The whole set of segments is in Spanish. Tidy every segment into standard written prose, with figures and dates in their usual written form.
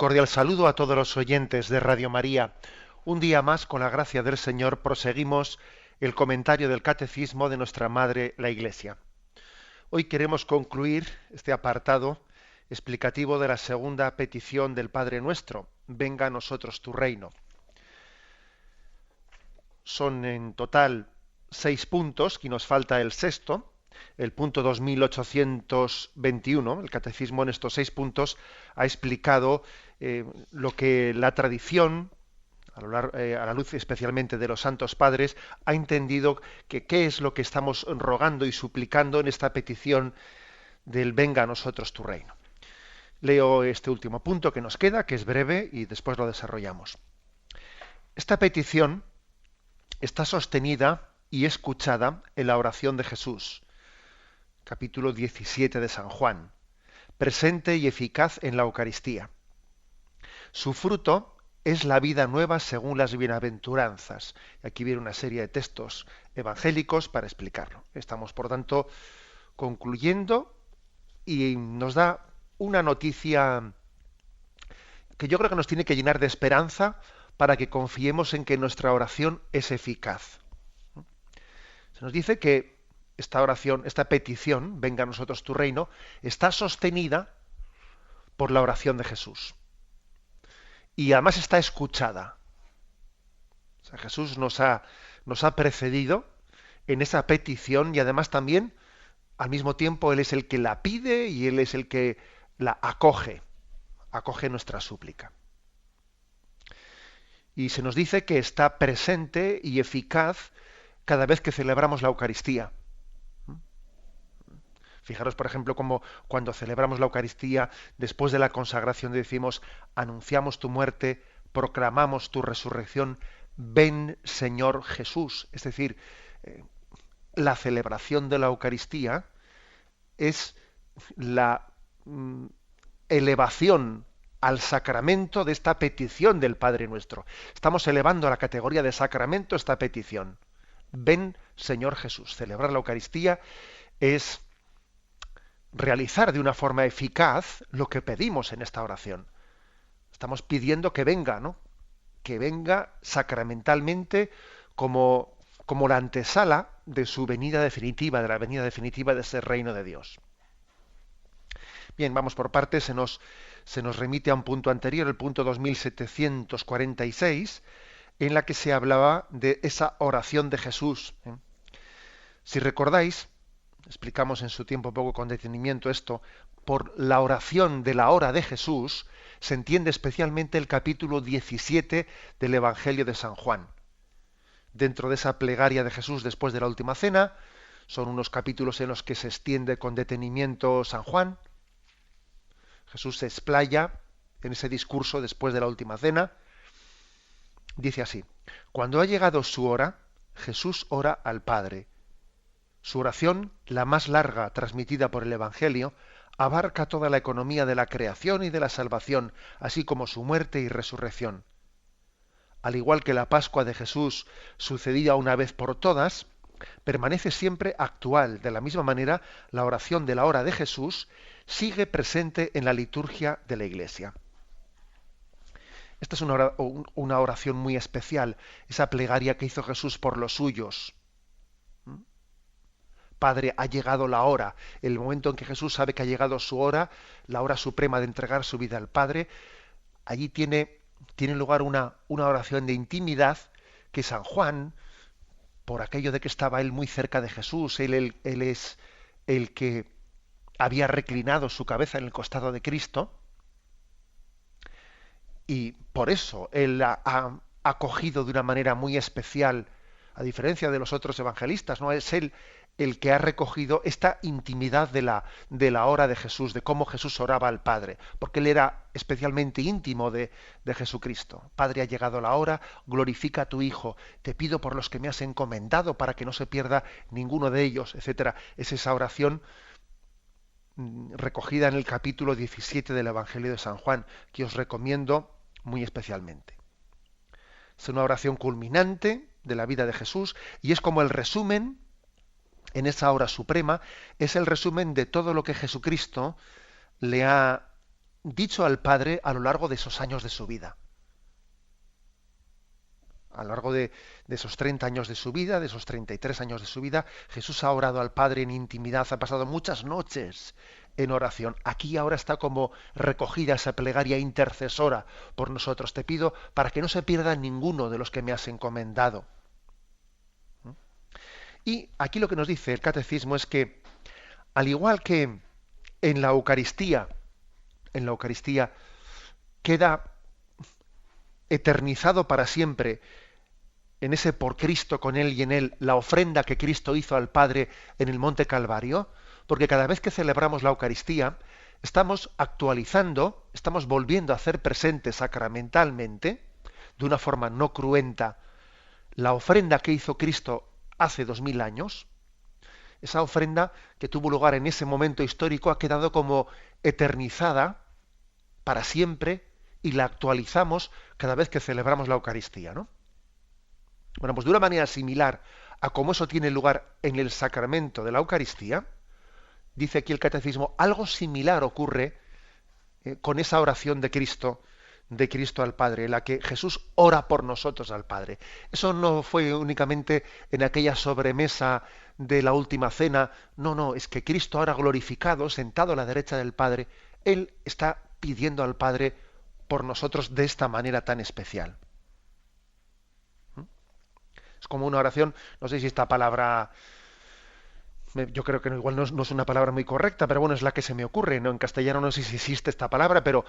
Cordial saludo a todos los oyentes de Radio María. Un día más, con la gracia del Señor, proseguimos el comentario del Catecismo de nuestra Madre, la Iglesia. Hoy queremos concluir este apartado explicativo de la segunda petición del Padre Nuestro: venga a nosotros tu reino. Son en total 6 puntos, y nos falta el sexto, el punto 2821. El Catecismo en estos 6 puntos ha explicado lo que la tradición, a la luz especialmente de los Santos Padres, ha entendido que qué es lo que estamos rogando y suplicando en esta petición del venga a nosotros tu reino. Leo este último punto que nos queda, que es breve, y después lo desarrollamos. Esta petición está sostenida y escuchada en la oración de Jesús, capítulo 17 de San Juan, presente y eficaz en la Eucaristía. Su fruto es la vida nueva según las bienaventuranzas. Y aquí viene una serie de textos evangélicos para explicarlo. Estamos, por tanto, concluyendo, y nos da una noticia que yo creo que nos tiene que llenar de esperanza para que confiemos en que nuestra oración es eficaz. Se nos dice que esta oración, esta petición, venga a nosotros tu reino, está sostenida por la oración de Jesús. Y además está escuchada. O sea, Jesús nos ha precedido en esa petición, y además también, al mismo tiempo, Él es el que la pide y Él es el que la acoge nuestra súplica. Y se nos dice que está presente y eficaz cada vez que celebramos la Eucaristía. Fijaros, por ejemplo, como cuando celebramos la Eucaristía, después de la consagración decimos: anunciamos tu muerte, proclamamos tu resurrección, ven Señor Jesús. Es decir, la celebración de la Eucaristía es la elevación al sacramento de esta petición del Padre Nuestro. Estamos elevando a la categoría de sacramento esta petición. Ven Señor Jesús. Celebrar la Eucaristía es realizar de una forma eficaz lo que pedimos en esta oración. Estamos pidiendo que venga, ¿no? Que venga sacramentalmente como la antesala de su venida definitiva, de la venida definitiva de ese reino de Dios. Bien, vamos por partes. Se nos remite a un punto anterior, el punto 2746, en la que se hablaba de esa oración de Jesús. Si recordáis, explicamos en su tiempo un poco con detenimiento esto: por la oración de la hora de Jesús se entiende especialmente el capítulo 17 del Evangelio de San Juan. Dentro de esa plegaria de Jesús después de la última cena, son unos capítulos en los que se extiende con detenimiento San Juan. Jesús se explaya en ese discurso después de la última cena. Dice así: cuando ha llegado su hora, Jesús ora al Padre. Su oración, la más larga transmitida por el Evangelio, abarca toda la economía de la creación y de la salvación, así como su muerte y resurrección. Al igual que la Pascua de Jesús, sucedida una vez por todas, permanece siempre actual. De la misma manera, la oración de la hora de Jesús sigue presente en la liturgia de la Iglesia. Esta es una oración muy especial, esa plegaria que hizo Jesús por los suyos. Padre, ha llegado la hora. El momento en que Jesús sabe que ha llegado su hora, la hora suprema de entregar su vida al Padre, allí tiene lugar una oración de intimidad que San Juan, por aquello de que estaba él muy cerca de Jesús, él es el que había reclinado su cabeza en el costado de Cristo, y por eso él ha acogido de una manera muy especial, a diferencia de los otros evangelistas, ¿no? Es él el que ha recogido esta intimidad de la hora de Jesús, de cómo Jesús oraba al Padre, porque él era especialmente íntimo de Jesucristo. Padre, ha llegado la hora, glorifica a tu Hijo, te pido por los que me has encomendado para que no se pierda ninguno de ellos, etcétera. Es esa oración recogida en el capítulo 17 del Evangelio de San Juan, que os recomiendo muy especialmente. Es una oración culminante de la vida de Jesús y es como el resumen, en esa hora suprema, es el resumen de todo lo que Jesucristo le ha dicho al Padre a lo largo de esos años de su vida. A lo largo de esos 30 años de su vida, de esos 33 años de su vida, Jesús ha orado al Padre en intimidad, ha pasado muchas noches en oración. Aquí ahora está como recogida esa plegaria intercesora por nosotros. Te pido para que no se pierda ninguno de los que me has encomendado. Y aquí lo que nos dice el catecismo es que, al igual que en la Eucaristía queda eternizado para siempre en ese por Cristo, con Él y en Él, la ofrenda que Cristo hizo al Padre en el Monte Calvario, porque cada vez que celebramos la Eucaristía, estamos actualizando, estamos volviendo a hacer presente sacramentalmente, de una forma no cruenta, la ofrenda que hizo Cristo hace 2000 años. Esa ofrenda que tuvo lugar en ese momento histórico ha quedado como eternizada para siempre y la actualizamos cada vez que celebramos la Eucaristía, ¿no? Bueno, pues de una manera similar a como eso tiene lugar en el sacramento de la Eucaristía, dice aquí el Catecismo, algo similar ocurre con esa oración de Cristo al Padre, en la que Jesús ora por nosotros al Padre. Eso no fue únicamente en aquella sobremesa de la última cena, no, no, es que Cristo ahora glorificado, sentado a la derecha del Padre, Él está pidiendo al Padre por nosotros de esta manera tan especial. Es como una oración, no sé si esta palabra, yo creo que igual no es una palabra muy correcta, pero bueno, es la que se me ocurre, ¿no? En castellano no sé si existe esta palabra, pero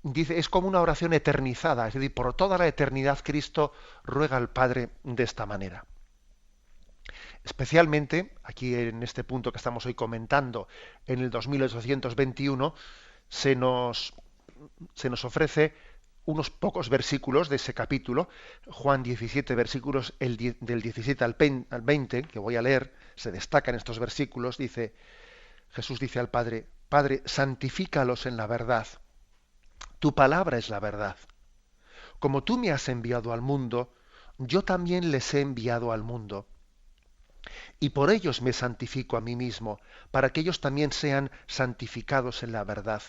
dice, es como una oración eternizada, es decir, por toda la eternidad Cristo ruega al Padre de esta manera. Especialmente, aquí en este punto que estamos hoy comentando, en el 2821, se nos ofrece unos pocos versículos de ese capítulo, Juan 17, versículos del 17 al 20, que voy a leer, se destacan estos versículos, dice, Jesús dice al Padre, Padre, santifícalos en la verdad, tu palabra es la verdad. Como tú me has enviado al mundo, yo también les he enviado al mundo. Y por ellos me santifico a mí mismo, para que ellos también sean santificados en la verdad.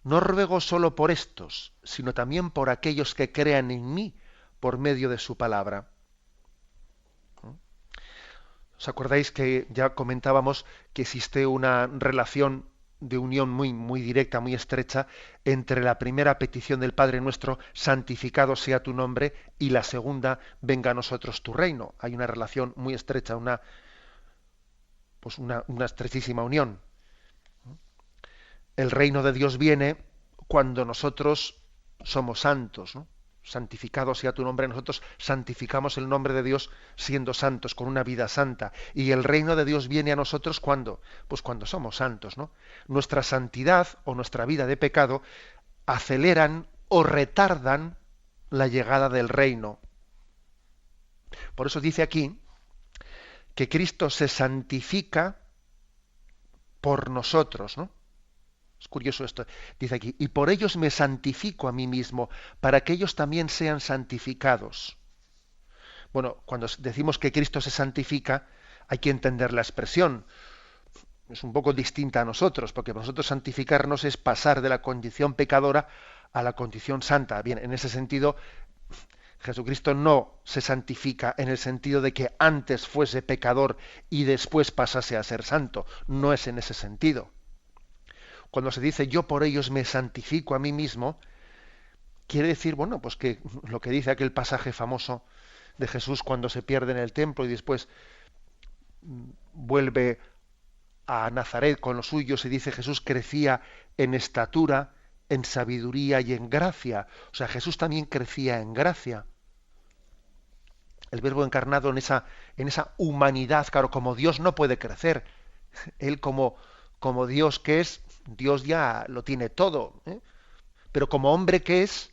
No ruego solo por estos, sino también por aquellos que crean en mí por medio de su palabra. ¿Os acordáis que ya comentábamos que existe una relación de unión muy, muy directa, muy estrecha, entre la primera petición del Padre Nuestro, santificado sea tu nombre, y la segunda, venga a nosotros tu reino? Hay una relación muy estrecha, una estrechísima unión. El reino de Dios viene cuando nosotros somos santos, ¿no? Santificado sea tu nombre, nosotros santificamos el nombre de Dios siendo santos, con una vida santa. Y el reino de Dios viene a nosotros ¿cuándo? Pues cuando somos santos, ¿no? Nuestra santidad o nuestra vida de pecado aceleran o retardan la llegada del reino. Por eso dice aquí que Cristo se santifica por nosotros, ¿no? Es curioso esto. Dice aquí, y por ellos me santifico a mí mismo, para que ellos también sean santificados. Bueno, cuando decimos que Cristo se santifica, hay que entender la expresión. Es un poco distinta a nosotros, porque para nosotros santificarnos es pasar de la condición pecadora a la condición santa. Bien, en ese sentido, Jesucristo no se santifica en el sentido de que antes fuese pecador y después pasase a ser santo. No es en ese sentido. Cuando se dice yo por ellos me santifico a mí mismo, quiere decir, bueno, pues que lo que dice aquel pasaje famoso de Jesús cuando se pierde en el templo y después vuelve a Nazaret con los suyos y dice Jesús crecía en estatura, en sabiduría y en gracia. O sea, Jesús también crecía en gracia. El Verbo encarnado en esa humanidad, claro, como Dios no puede crecer. Él como Dios que es, Dios ya lo tiene todo, ¿eh? Pero como hombre que es,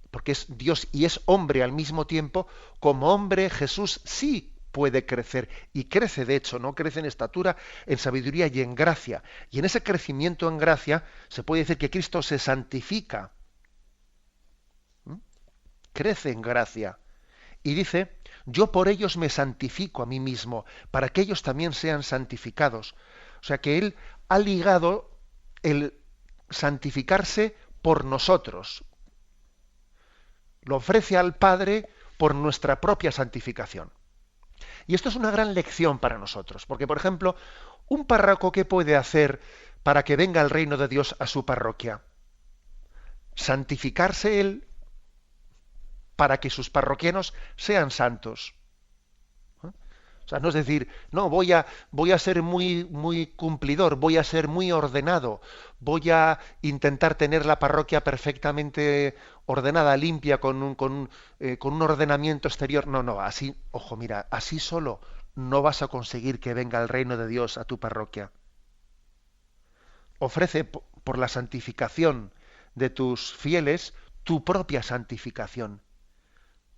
porque es Dios y es hombre al mismo tiempo, como hombre Jesús sí puede crecer y crece de hecho, ¿no? Crece en estatura, en sabiduría y en gracia. Y en ese crecimiento en gracia se puede decir que Cristo se santifica, crece en gracia. Y dice, yo por ellos me santifico a mí mismo, para que ellos también sean santificados. O sea que Él ha ligado el santificarse por nosotros. Lo ofrece al Padre por nuestra propia santificación. Y esto es una gran lección para nosotros, porque, por ejemplo, un párroco, ¿qué puede hacer para que venga el reino de Dios a su parroquia? Santificarse él para que sus parroquianos sean santos. O sea, no es decir, no, voy a ser muy cumplidor, voy a ser muy ordenado, voy a intentar tener la parroquia perfectamente ordenada, limpia, con un ordenamiento exterior. No, no, así, ojo, mira, así solo no vas a conseguir que venga el reino de Dios a tu parroquia. Ofrece por la santificación de tus fieles tu propia santificación.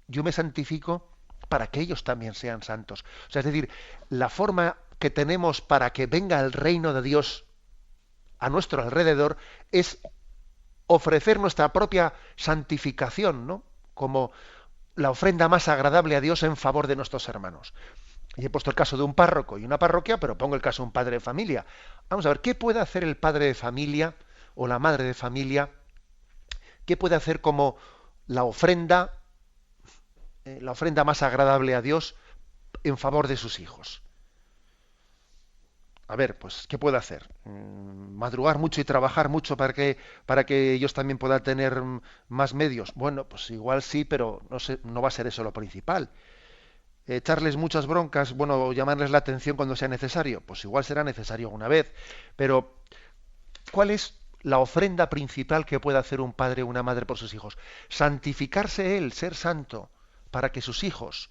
Yo me santifico para que ellos también sean santos. O sea, es decir, la forma que tenemos para que venga el reino de Dios a nuestro alrededor es ofrecer nuestra propia santificación, ¿no? Como la ofrenda más agradable a Dios en favor de nuestros hermanos. Y he puesto el caso de un párroco y una parroquia, pero pongo el caso de un padre de familia. Vamos a ver, ¿qué puede hacer el padre de familia o la madre de familia? ¿Qué puede hacer como la ofrenda más agradable a Dios en favor de sus hijos? A ver, pues, ¿qué puede hacer? Madrugar mucho y trabajar mucho para que ellos también puedan tener más medios. Bueno, pues igual sí, pero no va a ser eso lo principal. Echarles muchas broncas, bueno, llamarles la atención cuando sea necesario, pues igual será necesario una vez. Pero, ¿cuál es la ofrenda principal que puede hacer un padre o una madre por sus hijos? Santificarse él, ser santo, para que sus hijos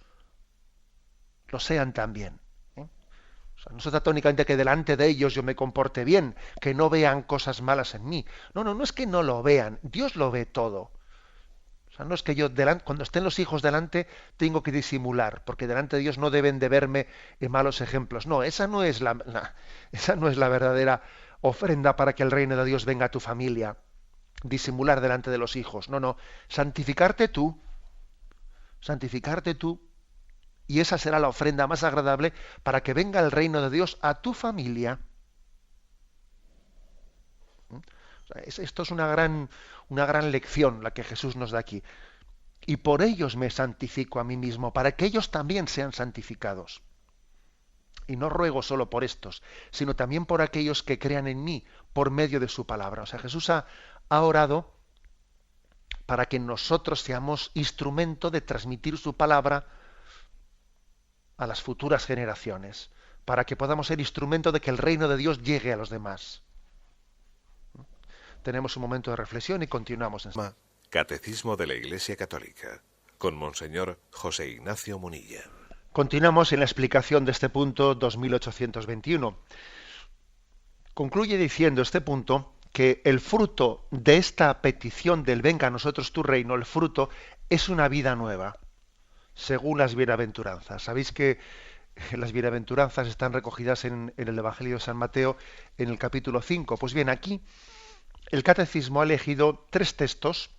lo sean también. O sea, no se trata únicamente que delante de ellos yo me comporte bien, que no vean cosas malas en mí. No, no, no es que no lo vean, Dios lo ve todo. O sea, no es que yo cuando estén los hijos delante tengo que disimular, porque delante de Dios no deben de verme en malos ejemplos. No, esa no es esa no es la verdadera ofrenda para que el reino de Dios venga a tu familia. Disimular delante de los hijos. No, no. Santificarte tú, y esa será la ofrenda más agradable para que venga el reino de Dios a tu familia. O sea, esto es una gran lección la que Jesús nos da aquí. Y por ellos me santifico a mí mismo, para que ellos también sean santificados. Y no ruego solo por estos, sino también por aquellos que crean en mí por medio de su palabra. O sea, Jesús ha orado para que nosotros seamos instrumento de transmitir su palabra a las futuras generaciones, para que podamos ser instrumento de que el reino de Dios llegue a los demás. Tenemos un momento de reflexión y continuamos. Catecismo de la Iglesia Católica, con Monseñor José Ignacio Munilla. Continuamos en la explicación de este punto 2821. Concluye diciendo este punto que el fruto de esta petición del venga a nosotros tu reino, el fruto es una vida nueva, según las bienaventuranzas. Sabéis que las bienaventuranzas están recogidas en el Evangelio de San Mateo en el capítulo 5. Pues bien, aquí el Catecismo ha elegido tres textos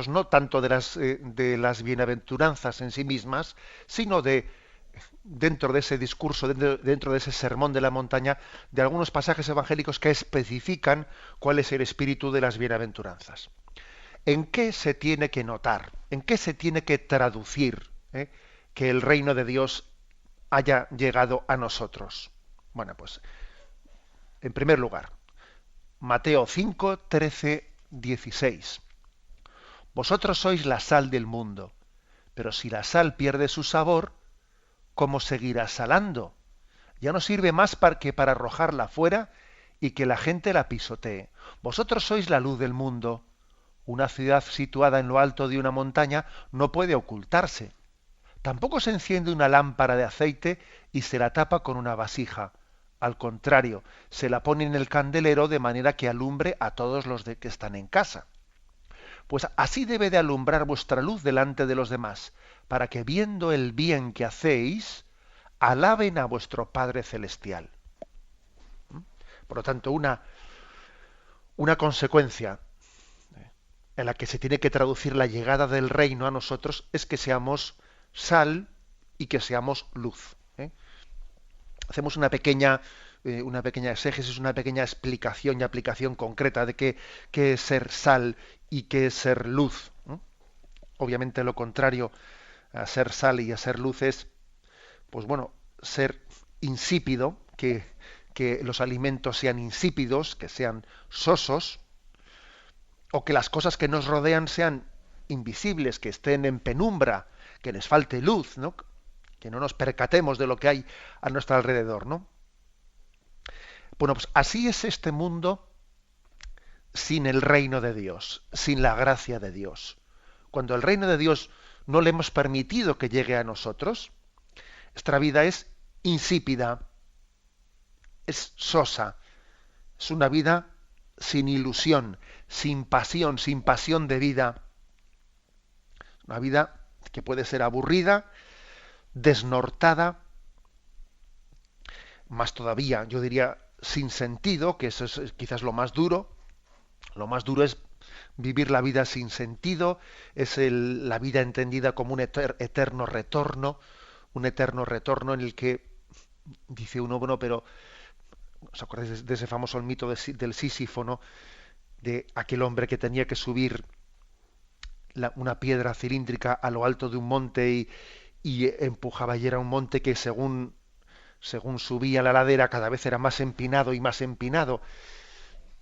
no tanto de las bienaventuranzas en sí mismas, sino dentro de ese discurso, dentro de ese sermón de la montaña, de algunos pasajes evangélicos que especifican cuál es el espíritu de las bienaventuranzas. ¿En qué se tiene que notar? ¿En qué se tiene que traducir que el reino de Dios haya llegado a nosotros? Bueno, pues, en primer lugar, Mateo 5, 13, 16. Vosotros sois la sal del mundo, pero si la sal pierde su sabor, ¿cómo seguirá salando? Ya no sirve más que para arrojarla fuera y que la gente la pisotee. Vosotros sois la luz del mundo. Una ciudad situada en lo alto de una montaña no puede ocultarse. Tampoco se enciende una lámpara de aceite y se la tapa con una vasija. Al contrario, se la pone en el candelero de manera que alumbre a todos los que están en casa. Pues así debe de alumbrar vuestra luz delante de los demás, para que viendo el bien que hacéis, alaben a vuestro Padre Celestial. Por lo tanto, una consecuencia en la que se tiene que traducir la llegada del reino a nosotros es que seamos sal y que seamos luz. Hacemos una pequeña una pequeña exégesis, una pequeña explicación y aplicación concreta de qué es ser sal y qué es ser luz, ¿no? Obviamente lo contrario a ser sal y a ser luz es, pues bueno, ser insípido, que los alimentos sean insípidos, que sean sosos, o que las cosas que nos rodean sean invisibles, que estén en penumbra, que les falte luz, ¿no? Que no nos percatemos de lo que hay a nuestro alrededor, ¿no? Bueno, pues así es este mundo sin el reino de Dios, sin la gracia de Dios. Cuando el reino de Dios no le hemos permitido que llegue a nosotros, nuestra vida es insípida, es sosa, es una vida sin ilusión, sin pasión de vida. Una vida que puede ser aburrida, desnortada, más todavía, yo diría, sin sentido, que eso es quizás lo más duro. Lo más duro es vivir la vida sin sentido, es la vida entendida como un eterno retorno, en el que dice uno, bueno, pero ¿os acordáis de ese famoso mito del Sísifo, ¿no? De aquel hombre que tenía que subir una piedra cilíndrica a lo alto de un monte y empujaba, y era un monte que según subía la ladera cada vez era más empinado y más empinado,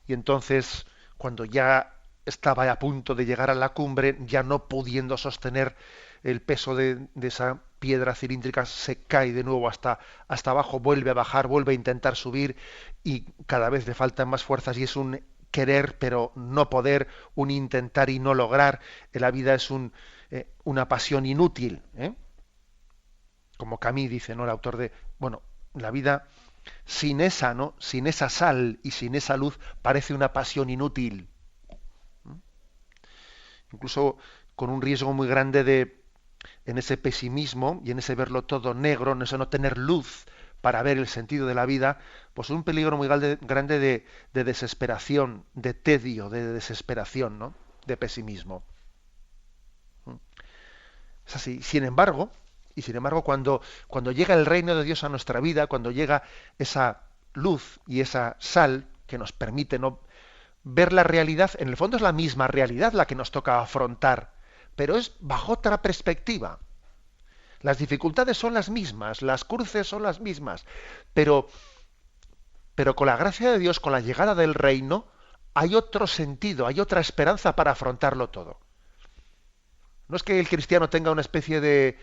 y entonces cuando ya estaba a punto de llegar a la cumbre, ya no pudiendo sostener el peso de esa piedra cilíndrica, se cae de nuevo hasta abajo, vuelve a bajar, vuelve a intentar subir y cada vez le faltan más fuerzas, y es un querer pero no poder, un intentar y no lograr. La vida es una pasión inútil, ¿eh? Como Camus dice, ¿no? El autor de, bueno, la vida sin esa, ¿no? Sin esa sal y sin esa luz parece una pasión inútil. Incluso con un riesgo muy grande en ese pesimismo y en ese verlo todo negro, en ese no tener luz para ver el sentido de la vida, pues un peligro muy grande de desesperación, de tedio, de desesperación, ¿no? De pesimismo. Es así. Sin embargo, cuando llega el reino de Dios a nuestra vida, cuando llega esa luz y esa sal que nos permite no ver la realidad, en el fondo es la misma realidad la que nos toca afrontar, pero es bajo otra perspectiva. Las dificultades son las mismas, las cruces son las mismas, pero con la gracia de Dios, con la llegada del reino, hay otro sentido, hay otra esperanza para afrontarlo todo. No es que el cristiano tenga una especie de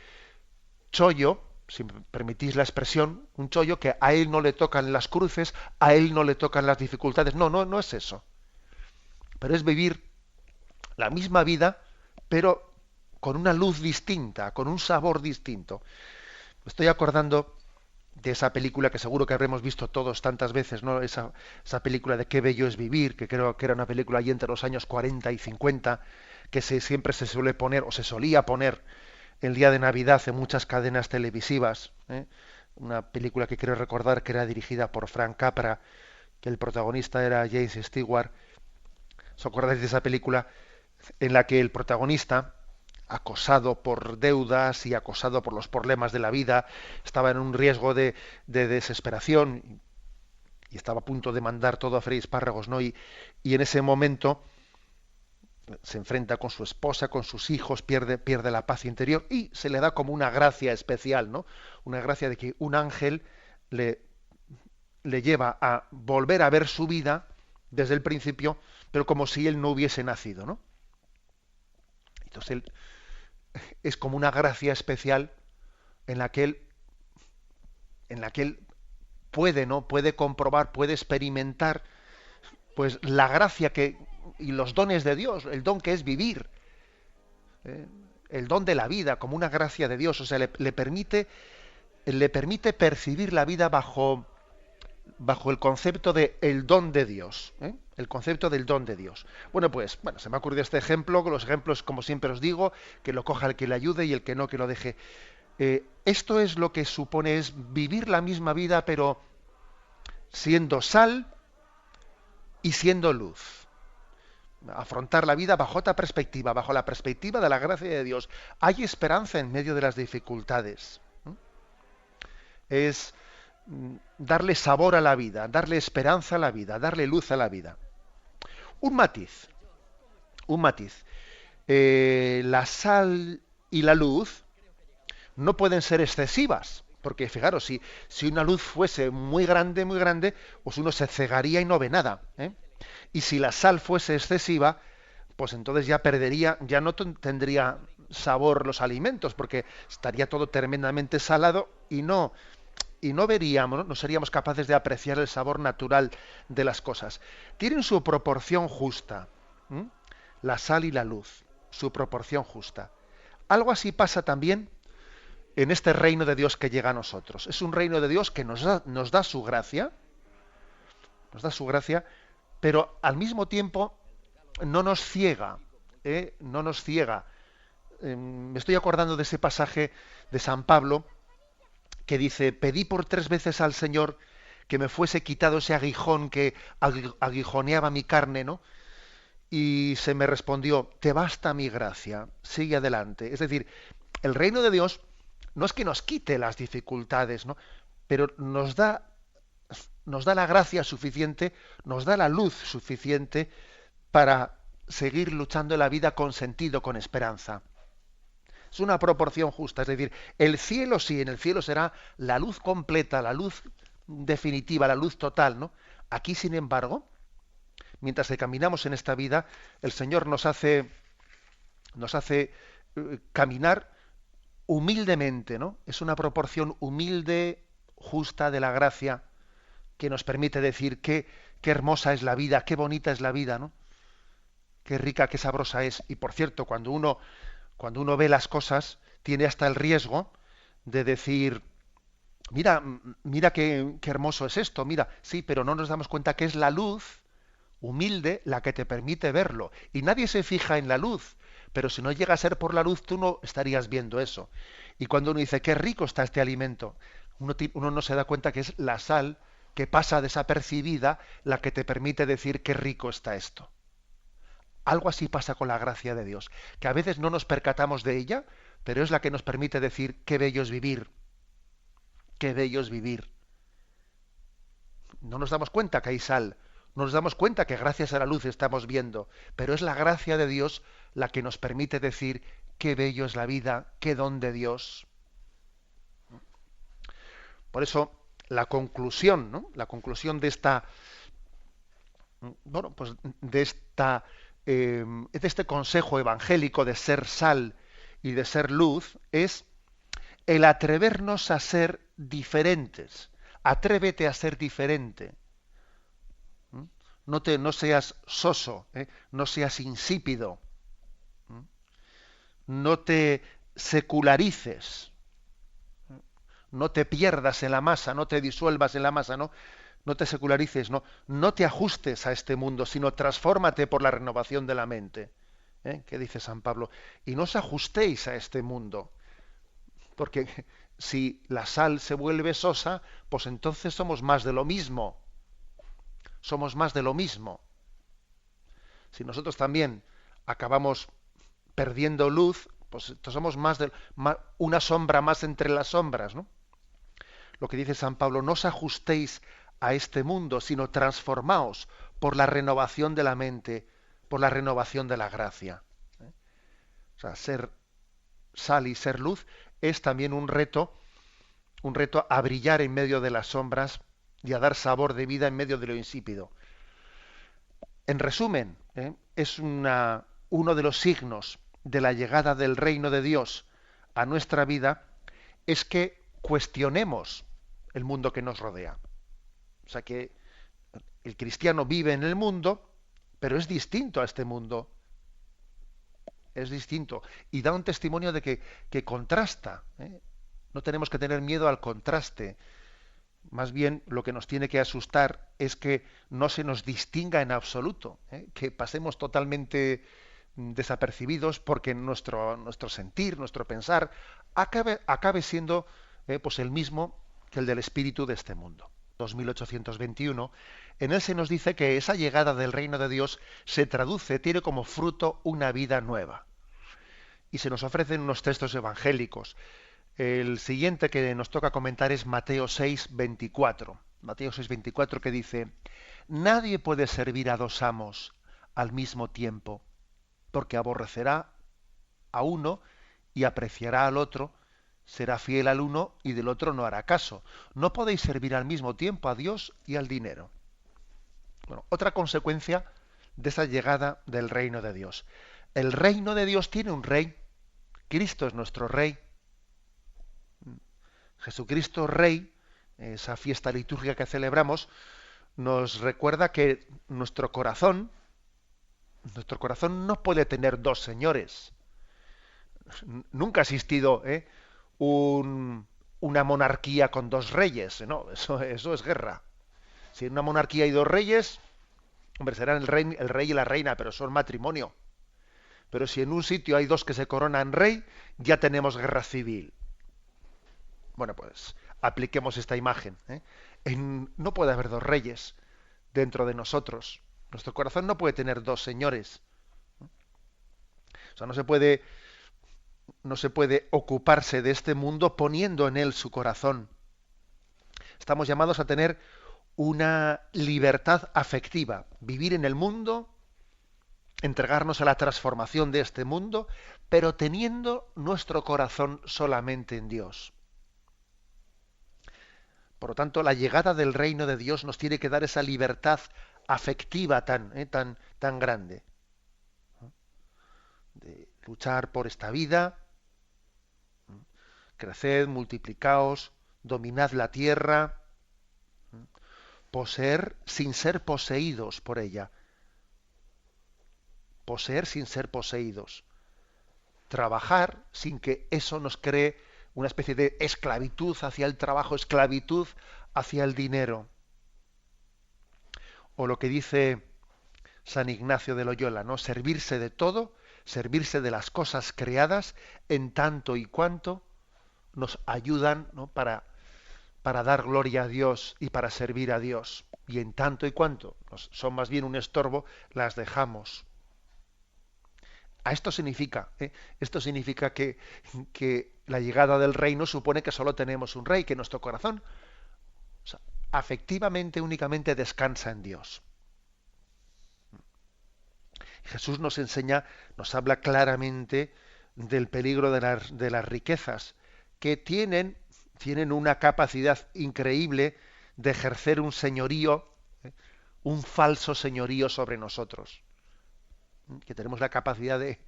chollo, si me permitís la expresión, un chollo que a él no le tocan las cruces, a él no le tocan las dificultades. No es eso. Pero es vivir la misma vida, pero con una luz distinta, con un sabor distinto. Me estoy acordando de esa película que seguro que habremos visto todos tantas veces, ¿no? Esa película de Qué bello es vivir, que creo que era una película ahí entre los años 40 y 50, que siempre se suele poner, o se solía poner, el día de Navidad en muchas cadenas televisivas, ¿eh? Una película que quiero recordar que era dirigida por Frank Capra, que el protagonista era James Stewart. ¿Os acordáis de esa película en la que el protagonista, acosado por deudas y acosado por los problemas de la vida, estaba en un riesgo de desesperación y estaba a punto de mandar todo a freír espárragos, ¿no? Y en ese momento se enfrenta con su esposa, con sus hijos, pierde la paz interior y se le da como una gracia especial, ¿no? Una gracia de que un ángel le lleva a volver a ver su vida desde el principio, pero como si él no hubiese nacido, ¿no? Entonces él es como una gracia especial en la que él puede comprobar, puede experimentar, pues la gracia y los dones de Dios, el don que es vivir, el don de la vida como una gracia de Dios. O sea, le permite percibir la vida bajo el concepto de el don de Dios, ¿eh? El concepto del don de Dios. Bueno, se me ha ocurrido este ejemplo, los ejemplos, como siempre os digo, que lo coja el que le ayude y el que no, que lo deje. Esto es lo que supone, es vivir la misma vida, pero siendo sal y siendo luz. Afrontar la vida bajo otra perspectiva, bajo la perspectiva de la gracia de Dios. Hay esperanza en medio de las dificultades. Es darle sabor a la vida, darle esperanza a la vida, darle luz a la vida. Un matiz, un matiz. La sal y la luz no pueden ser excesivas, porque fijaros, si una luz fuese muy grande, pues uno se cegaría y no ve nada, ¿eh? Y si la sal fuese excesiva, pues entonces ya perdería, ya no tendría sabor los alimentos, porque estaría todo tremendamente salado y no veríamos, ¿no? No seríamos capaces de apreciar el sabor natural de las cosas. Tienen su proporción justa, ¿m? La sal y la luz, su proporción justa. Algo así pasa también en este reino de Dios que llega a nosotros. Es un reino de Dios que nos da nos da su gracia, pero al mismo tiempo no nos ciega, ¿eh? No nos ciega. Me estoy acordando de ese pasaje de San Pablo que dice: pedí por 3 veces al Señor que me fuese quitado ese aguijón que aguijoneaba mi carne, ¿no? Y se me respondió: te basta mi gracia, sigue adelante. Es decir, el reino de Dios no es que nos quite las dificultades, ¿no? Pero nos da la gracia suficiente, nos da la luz suficiente para seguir luchando en la vida con sentido, con esperanza. Es una proporción justa, es decir, el cielo sí, en el cielo será la luz completa, la luz definitiva, la luz total, ¿no? Aquí, sin embargo, mientras que caminamos en esta vida, el Señor nos hace caminar humildemente, ¿no? Es una proporción humilde, justa de la gracia que nos permite decir qué hermosa es la vida, qué bonita es la vida, ¿no? Qué rica, qué sabrosa es. Y por cierto, cuando uno ve las cosas, tiene hasta el riesgo de decir: mira, mira qué hermoso es esto, mira, sí, pero no nos damos cuenta que es la luz humilde la que te permite verlo. Y nadie se fija en la luz, pero si no llega a ser por la luz, tú no estarías viendo eso. Y cuando uno dice: qué rico está este alimento, uno no se da cuenta que es la sal que pasa desapercibida la que te permite decir: qué rico está esto. Algo así pasa con la gracia de Dios, que a veces no nos percatamos de ella, pero es la que nos permite decir: qué bello es vivir, qué bello es vivir. No nos damos cuenta que hay sal, no nos damos cuenta que gracias a la luz estamos viendo, pero es la gracia de Dios la que nos permite decir: qué bello es la vida, qué don de Dios. Por eso la conclusión, ¿no? La conclusión de esta, bueno, pues de este consejo evangélico de ser sal y de ser luz es el atrevernos a ser diferentes. Atrévete a ser diferente. ¿Mm? No seas soso, ¿eh? No seas insípido. ¿Mm? No te secularices. No te pierdas en la masa, no te disuelvas en la masa, ¿no? No te secularices, no te ajustes a este mundo, sino transfórmate por la renovación de la mente. ¿Eh? ¿Qué dice San Pablo? Y no os ajustéis a este mundo, porque si la sal se vuelve sosa, pues entonces somos más de lo mismo. Somos más de lo mismo. Si nosotros también acabamos perdiendo luz, pues entonces somos una sombra más entre las sombras, ¿no? Lo que dice San Pablo: no os ajustéis a este mundo, sino transformaos por la renovación de la mente, por la renovación de la gracia. ¿Eh? O sea, ser sal y ser luz es también un reto a brillar en medio de las sombras y a dar sabor de vida en medio de lo insípido. En resumen, es uno de los signos de la llegada del reino de Dios a nuestra vida es que cuestionemos el mundo que nos rodea. O sea, que el cristiano vive en el mundo, pero es distinto a este mundo. Es distinto. Y da un testimonio de que contrasta. No tenemos que tener miedo al contraste. Más bien lo que nos tiene que asustar es que no se nos distinga en absoluto, que pasemos totalmente desapercibidos porque nuestro sentir, nuestro pensar, acabe siendo pues el mismo que el del espíritu de este mundo. 2821, en él se nos dice que esa llegada del reino de Dios tiene como fruto una vida nueva. Y se nos ofrecen unos textos evangélicos. El siguiente que nos toca comentar es Mateo 6:24. Mateo 6:24 que dice: Nadie puede servir a dos amos al mismo tiempo, porque aborrecerá a uno y apreciará al otro, será fiel al uno y del otro no hará caso. No podéis servir al mismo tiempo a Dios y al dinero. Bueno, otra consecuencia de esa llegada del reino de Dios. El reino de Dios tiene un rey. Cristo es nuestro rey. Jesucristo Rey, esa fiesta litúrgica que celebramos, nos recuerda que nuestro corazón no puede tener dos señores. Nunca ha existido una monarquía con dos reyes. No, eso es guerra. Si en una monarquía hay dos reyes, hombre, serán el rey y la reina, pero son matrimonio. Pero si en un sitio hay dos que se coronan rey, ya tenemos guerra civil. Bueno, pues apliquemos esta imagen. No puede haber dos reyes dentro de nosotros. Nuestro corazón no puede tener dos señores. O sea, no se puede ocuparse de este mundo poniendo en él su corazón. Estamos llamados a tener una libertad afectiva, vivir en el mundo, entregarnos a la transformación de este mundo, pero teniendo nuestro corazón solamente en Dios. Por lo tanto, la llegada del reino de Dios nos tiene que dar esa libertad afectiva tan grande. De luchar por esta vida, creced, multiplicaos, dominad la tierra, poseer sin ser poseídos por ella. Poseer sin ser poseídos. Trabajar sin que eso nos cree una especie de esclavitud hacia el trabajo, esclavitud hacia el dinero. O lo que dice San Ignacio de Loyola, ¿no? Servirse de todo, servirse de las cosas creadas en tanto y cuanto nos ayudan, ¿no? para dar gloria a Dios y para servir a Dios. Y en tanto y cuanto son más bien un estorbo, las dejamos. Esto significa que la llegada del reino supone que solo tenemos un rey, que nuestro corazón, o sea, afectivamente únicamente descansa en Dios. Jesús nos enseña, nos habla claramente del peligro de las riquezas, que tienen una capacidad increíble de ejercer un señorío, un falso señorío sobre nosotros. Que tenemos la capacidad de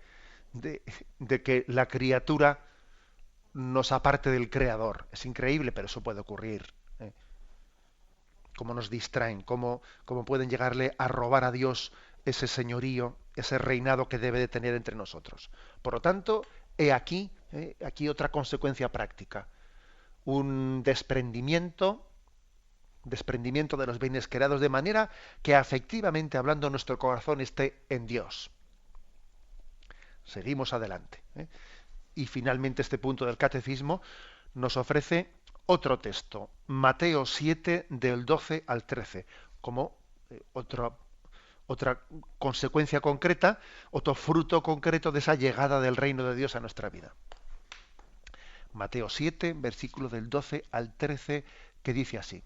que la criatura nos aparte del Creador. Es increíble, pero eso puede ocurrir. Cómo nos distraen, cómo pueden llegarle a robar a Dios ese señorío, ese reinado que debe de tener entre nosotros. Por lo tanto, he aquí otra consecuencia práctica. Un desprendimiento de los bienes creados, de manera que afectivamente hablando nuestro corazón esté en Dios. Seguimos adelante. Y finalmente este punto del catecismo nos ofrece otro texto, Mateo 7 del 12 al 13, como otra consecuencia concreta, otro fruto concreto de esa llegada del reino de Dios a nuestra vida. Mateo 7, versículo del 12 al 13, que dice así.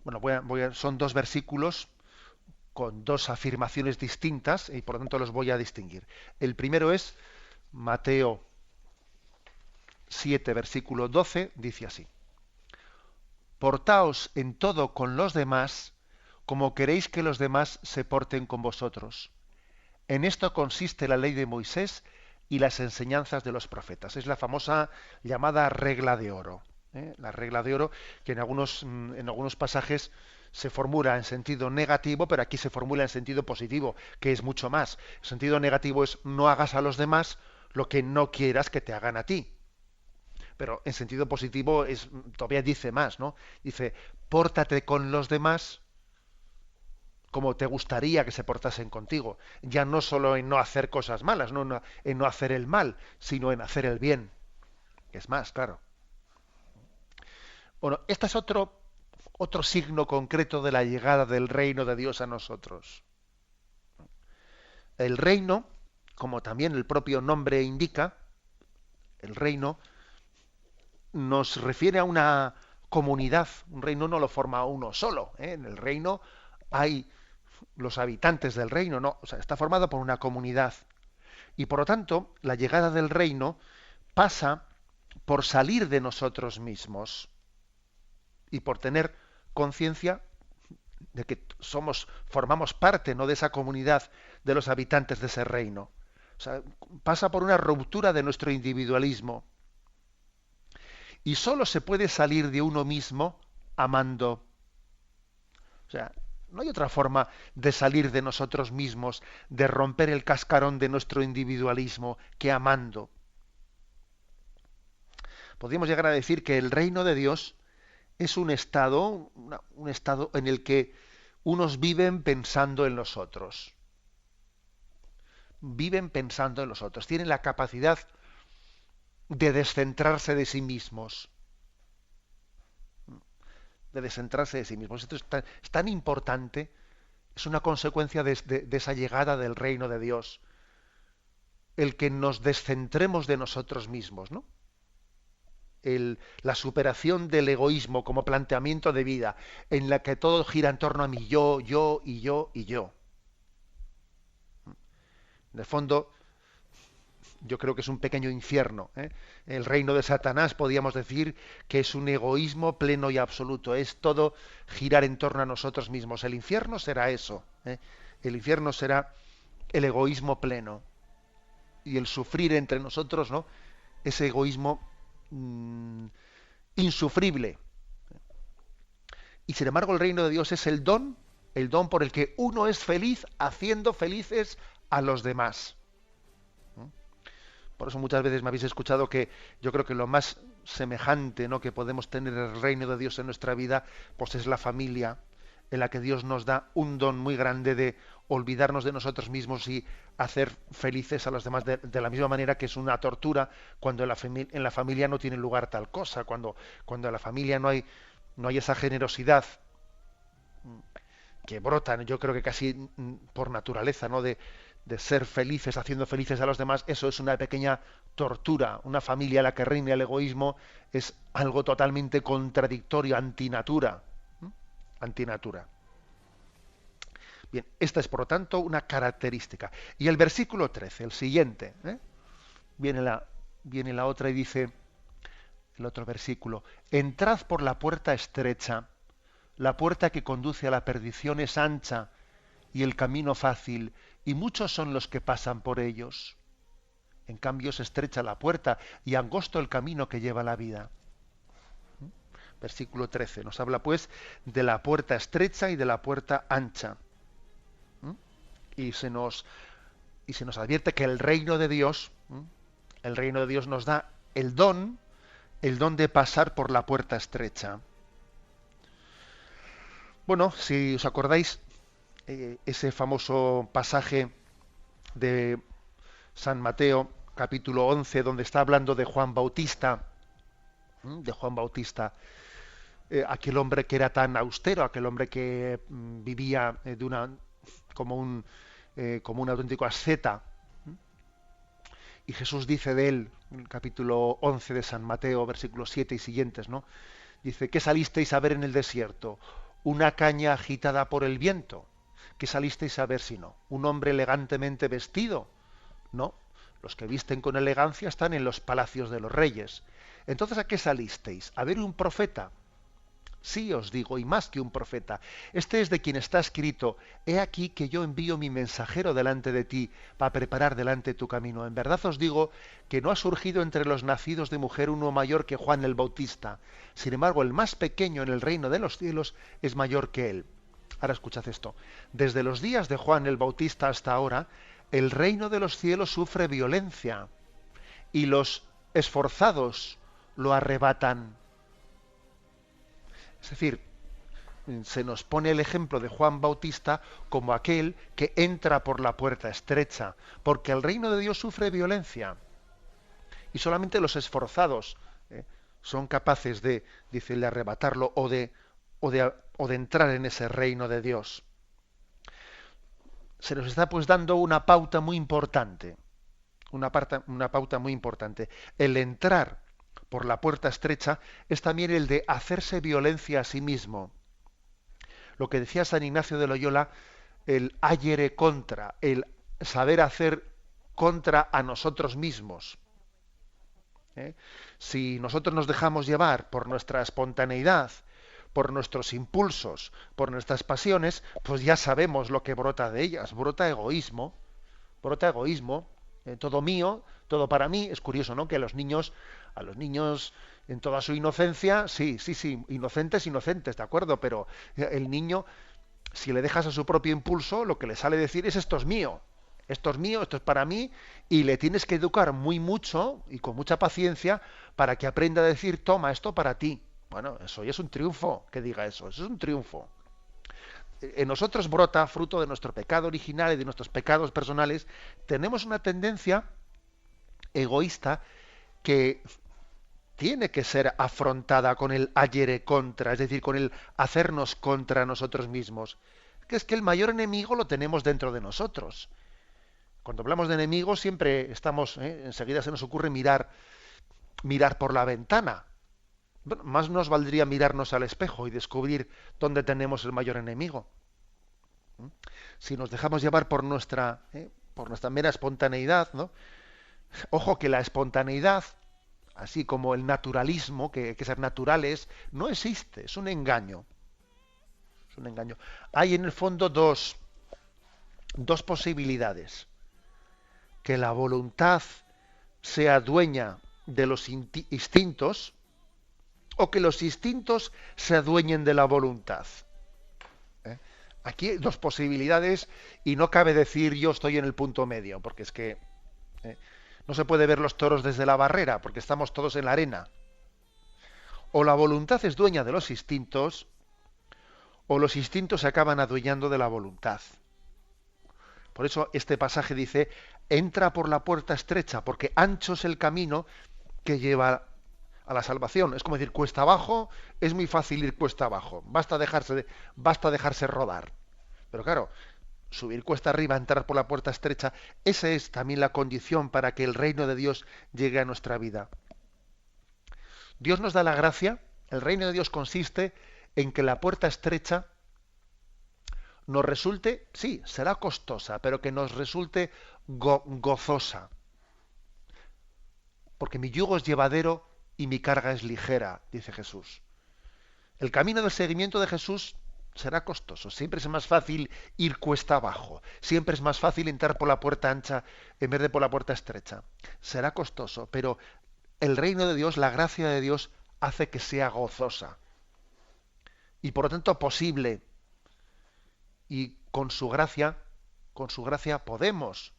Bueno, son dos versículos con dos afirmaciones distintas y por lo tanto los voy a distinguir. El primero es Mateo 7, versículo 12, dice así: Portaos en todo con los demás como queréis que los demás se porten con vosotros. En esto consiste la ley de Moisés y las enseñanzas de los profetas. Es la famosa llamada regla de oro. La regla de oro que en algunos pasajes se formula en sentido negativo, pero aquí se formula en sentido positivo, que es mucho más. El sentido negativo es: no hagas a los demás lo que no quieras que te hagan a ti. Pero en sentido positivo todavía dice más, ¿no? Dice: pórtate con los demás como te gustaría que se portasen contigo. Ya no solo en no hacer cosas malas, en no hacer el mal, sino en hacer el bien. Es más, claro. Bueno, este es otro signo concreto de la llegada del reino de Dios a nosotros. El reino, como también el propio nombre indica, El reino nos refiere a una comunidad. Un reino no lo forma uno solo, ¿eh? En el reino hay los habitantes del reino, no, o sea, está formado por una comunidad. Y por lo tanto, la llegada del reino pasa por salir de nosotros mismos y por tener conciencia de que formamos parte, ¿no?, de esa comunidad de los habitantes de ese reino. O sea, pasa por una ruptura de nuestro individualismo. Y solo se puede salir de uno mismo amando. O sea, no hay otra forma de salir de nosotros mismos, de romper el cascarón de nuestro individualismo, que amando. Podríamos llegar a decir que el reino de Dios es un estado, un estado en el que unos viven pensando en los otros. Viven pensando en los otros. Tienen la capacidad de descentrarse de sí mismos. De descentrarse de sí mismos. Esto es tan importante, es una consecuencia de esa llegada del reino de Dios, el que nos descentremos de nosotros mismos, ¿no? La superación del egoísmo como planteamiento de vida, en la que todo gira en torno a mí, yo y yo y yo. En el fondo, yo creo que es un pequeño infierno, ¿eh? El reino de Satanás, podríamos decir que es un egoísmo pleno y absoluto, es todo girar en torno a nosotros mismos. El infierno será eso, ¿eh? El infierno será el egoísmo pleno y el sufrir entre nosotros, ¿no?, ese egoísmo insufrible. Y sin embargo el reino de Dios es el don por el que uno es feliz haciendo felices a los demás. Por eso muchas veces me habéis escuchado que yo creo que lo más semejante, ¿no?, que podemos tener el reino de Dios en nuestra vida, pues es la familia, en la que Dios nos da un don muy grande de olvidarnos de nosotros mismos y hacer felices a los demás, de la misma manera que es una tortura cuando en la familia no tiene lugar tal cosa, cuando en la familia no hay esa generosidad que brota, yo creo que casi por naturaleza, ¿no?, de ser felices, haciendo felices a los demás. Eso es una pequeña tortura. Una familia en la que reina el egoísmo es algo totalmente contradictorio, antinatura. Antinatura. Bien, esta es por lo tanto una característica. Y el versículo 13, el siguiente, ¿eh? Viene la otra y dice, el otro versículo: entrad por la puerta estrecha, la puerta que conduce a la perdición es ancha y el camino fácil, y muchos son los que pasan por ellos. En cambio es estrecha la puerta y angosto el camino que lleva a la vida. Versículo 13 nos habla pues de la puerta estrecha y de la puerta ancha. Y se nos advierte que el reino de Dios nos da el don de pasar por la puerta estrecha. Bueno, si os acordáis, ese famoso pasaje de San Mateo, capítulo 11, donde está hablando de Juan Bautista, aquel hombre que era tan austero, aquel hombre que vivía como un auténtico asceta. Y Jesús dice de él, en el capítulo 11 de San Mateo, versículos 7 y siguientes, ¿no? Dice: ¿qué salisteis a ver en el desierto? ¿Una caña agitada por el viento? ¿Qué salisteis a ver sino? ¿Un hombre elegantemente vestido? No, los que visten con elegancia están en los palacios de los reyes. Entonces, ¿a qué salisteis? ¿A ver un profeta? Sí, os digo, y más que un profeta. Este es de quien está escrito: he aquí que yo envío mi mensajero delante de ti, para preparar delante tu camino. En verdad os digo que no ha surgido entre los nacidos de mujer uno mayor que Juan el Bautista. Sin embargo, el más pequeño en el reino de los cielos es mayor que él. Ahora escuchad esto. Desde los días de Juan el Bautista hasta ahora, el reino de los cielos sufre violencia, y los esforzados lo arrebatan. Es decir, se nos pone el ejemplo de Juan Bautista como aquel que entra por la puerta estrecha, porque el reino de Dios sufre violencia y solamente los esforzados son capaces de arrebatarlo o de entrar en ese reino de Dios. Se nos está pues dando una pauta muy importante, una pauta muy importante. El entrar por la puerta estrecha es también el de hacerse violencia a sí mismo. Lo que decía San Ignacio de Loyola, el agere contra, el saber hacer contra a nosotros mismos. ¿Eh? Si nosotros nos dejamos llevar por nuestra espontaneidad, por nuestros impulsos, por nuestras pasiones, pues ya sabemos lo que brota de ellas. Brota egoísmo, todo mío, todo para mí. Es curioso, ¿no? Que a los niños en toda su inocencia, sí, inocentes, de acuerdo, pero el niño, si le dejas a su propio impulso, lo que le sale decir es esto es mío, esto es para mí, y le tienes que educar muy mucho y con mucha paciencia para que aprenda a decir, toma, esto para ti. Bueno, eso ya es un triunfo, que diga eso es un triunfo. En nosotros brota, fruto de nuestro pecado original y de nuestros pecados personales, tenemos una tendencia egoísta que tiene que ser afrontada con el agere contra, es decir, con el hacernos contra nosotros mismos. Que es que el mayor enemigo lo tenemos dentro de nosotros. Cuando hablamos de enemigos siempre estamos, enseguida se nos ocurre mirar por la ventana. Bueno, más nos valdría mirarnos al espejo y descubrir dónde tenemos el mayor enemigo. Si nos dejamos llevar por nuestra mera espontaneidad, ¿no? Ojo que la espontaneidad, así como el naturalismo, que hay que ser naturales, no existe, es un engaño. Es un engaño. Hay en el fondo dos posibilidades. Que la voluntad sea dueña de los instintos, o que los instintos se adueñen de la voluntad. Aquí hay dos posibilidades y no cabe decir yo estoy en el punto medio, porque es que no se puede ver los toros desde la barrera, porque estamos todos en la arena. O la voluntad es dueña de los instintos, o los instintos se acaban adueñando de la voluntad. Por eso este pasaje dice, entra por la puerta estrecha, porque ancho es el camino que lleva a la salvación. Es como decir, cuesta abajo, es muy fácil ir cuesta abajo, basta dejarse rodar. Pero claro, subir cuesta arriba, entrar por la puerta estrecha, esa es también la condición para que el reino de Dios llegue a nuestra vida. Dios nos da la gracia, el reino de Dios consiste en que la puerta estrecha nos resulte, sí, será costosa, pero que nos resulte gozosa. Porque mi yugo es llevadero y mi carga es ligera, dice Jesús. El camino del seguimiento de Jesús será costoso. Siempre es más fácil ir cuesta abajo. Siempre es más fácil entrar por la puerta ancha en vez de por la puerta estrecha. Será costoso, pero el reino de Dios, la gracia de Dios, hace que sea gozosa. Y por lo tanto posible. Y con su gracia podemos.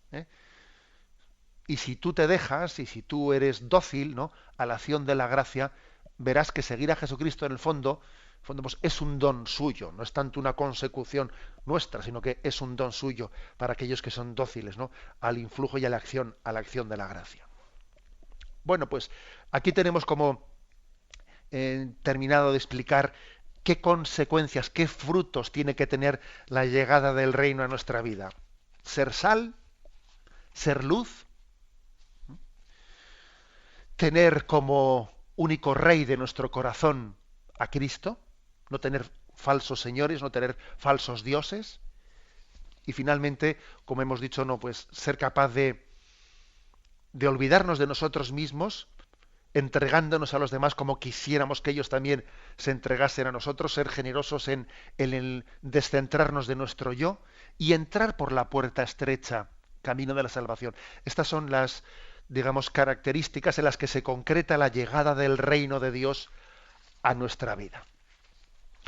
Y si tú te dejas, y si tú eres dócil, ¿no?, a la acción de la gracia, verás que seguir a Jesucristo en el fondo pues, es un don suyo, no es tanto una consecución nuestra, sino que es un don suyo para aquellos que son dóciles, ¿no?, al influjo y a la acción de la gracia. Bueno, pues aquí tenemos como terminado de explicar qué consecuencias, qué frutos tiene que tener la llegada del reino a nuestra vida. Ser sal, ser luz, tener como único rey de nuestro corazón a Cristo, no tener falsos señores, no tener falsos dioses, y finalmente, como hemos dicho, no, pues ser capaz de olvidarnos de nosotros mismos, entregándonos a los demás como quisiéramos que ellos también se entregasen a nosotros, ser generosos en el descentrarnos de nuestro yo y entrar por la puerta estrecha, camino de la salvación. Estas son las, digamos, características en las que se concreta la llegada del reino de Dios a nuestra vida.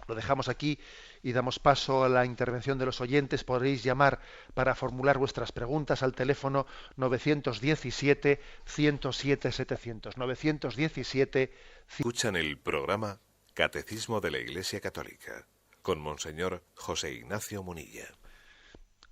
Lo dejamos aquí y damos paso a la intervención de los oyentes. Podréis llamar para formular vuestras preguntas al teléfono 917-107-700. 917. Escuchan el programa Catecismo de la Iglesia Católica con Monseñor José Ignacio Munilla.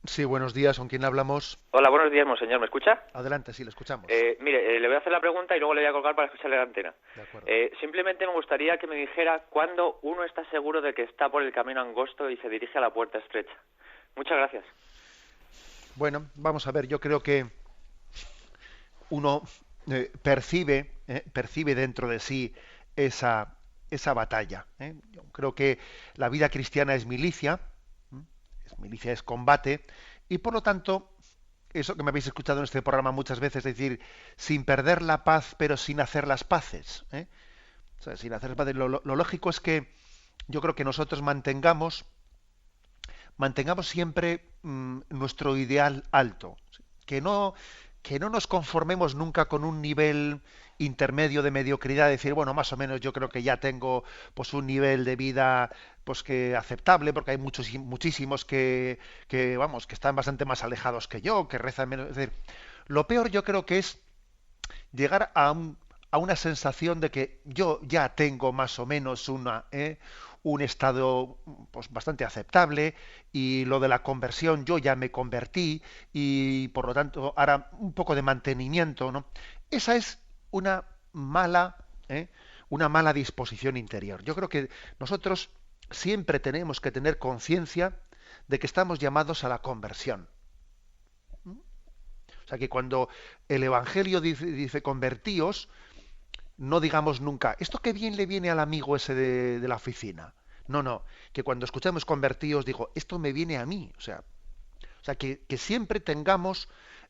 Sí, buenos días. ¿Con quién hablamos? Hola, buenos días, monseñor. ¿Me escucha? Adelante, sí, le escuchamos. Mire, le voy a hacer la pregunta y luego le voy a colgar para escucharle la antena. De acuerdo. Simplemente me gustaría que me dijera cuándo uno está seguro de que está por el camino angosto y se dirige a la puerta estrecha. Muchas gracias. Bueno, vamos a ver. Yo creo que uno percibe dentro de sí esa batalla. Yo creo que la vida cristiana es milicia, ¿m? Milicia es combate, y por lo tanto, eso que me habéis escuchado en este programa muchas veces, es decir, sin perder la paz, pero sin hacer las paces. O sea, sin hacer las paces. Lo lógico es que yo creo que nosotros mantengamos siempre nuestro ideal alto, que no nos conformemos nunca con un nivel intermedio de mediocridad, decir, bueno, más o menos yo creo que ya tengo pues un nivel de vida pues que aceptable, porque hay muchísimos vamos, que están bastante más alejados que yo, que rezan menos. Es decir, lo peor yo creo que es llegar a una sensación de que yo ya tengo más o menos un estado pues, bastante aceptable, y lo de la conversión, yo ya me convertí y por lo tanto ahora un poco de mantenimiento, ¿no? Esa es una mala, ¿eh? una mala disposición interior. Yo creo que nosotros siempre tenemos que tener conciencia de que estamos llamados a la conversión. O sea, que cuando el Evangelio dice convertíos, no digamos nunca, ¿esto qué bien le viene al amigo ese de la oficina? No, no, que cuando escuchamos convertíos, digo, esto me viene a mí. O sea que siempre tengamos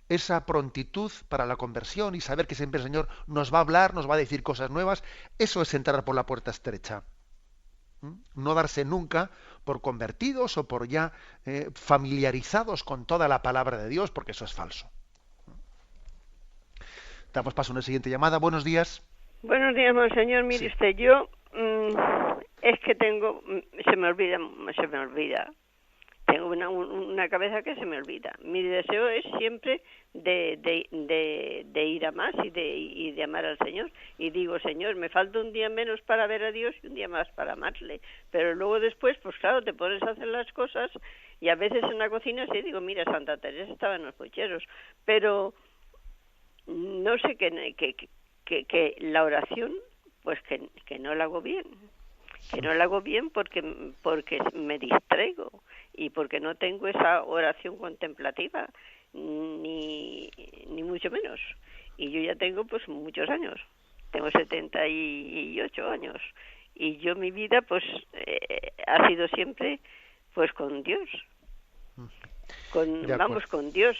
esa prontitud para la conversión y saber que siempre el Señor nos va a hablar, nos va a decir cosas nuevas. Eso es entrar por la puerta estrecha. No darse nunca por convertidos o por ya familiarizados con toda la palabra de Dios, porque eso es falso. Damos paso a una siguiente llamada. Buenos días. Buenos días, monseñor. Mire Sí. usted, yo es que se me olvida. Tengo una cabeza que se me olvida. Mi deseo es siempre de ir a más y de amar al Señor. Y digo, Señor, me falta un día menos para ver a Dios y un día más para amarle. Pero luego después, pues claro, te pones a hacer las cosas y a veces en la cocina sí digo, mira, Santa Teresa estaba en los pucheros. Pero no sé que la oración, pues que no la hago bien. Que no la hago bien porque me distraigo y porque no tengo esa oración contemplativa, ni mucho menos. Y yo ya tengo pues muchos años, tengo 78 años, y yo mi vida pues ha sido siempre pues con Dios, con Dios.